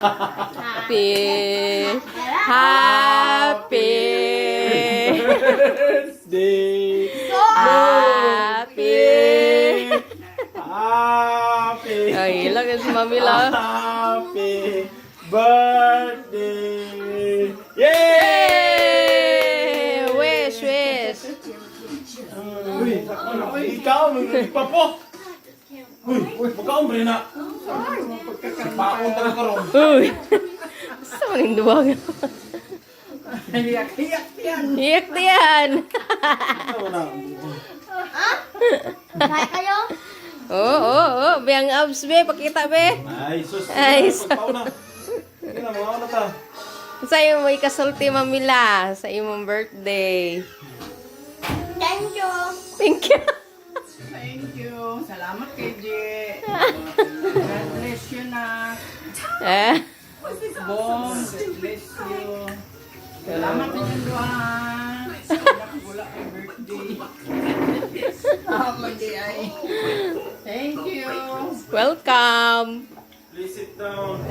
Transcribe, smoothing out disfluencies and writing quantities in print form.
Happy. Happy. Birthday. Happy. Happy. Ay, ilagay si Mami lang. Happy birthday. Yay! Yay! Wish, wish. Uy, ikaw, pa po. Uy, magkaumbre na. Paon talaga karon. Uy. Saan mo yung duwag? Iyak yan. Iyak diyan. Ano na? Kaya kayo? Oo. Biyang abs, be. Pakita, be. Ay, sus. Ay, sus. Paon na. Sige na, mga ano ta. Sa iyo mo ikasulti, Mamila. Sa imong birthday. Thank you. Thank you. Thank you. Salamat kay J. God bless you na. Bong, God bless you. Salamat sa inyong duha. Nakagula kay birthday. Ako di ay. Thank you. Welcome. Please sit down.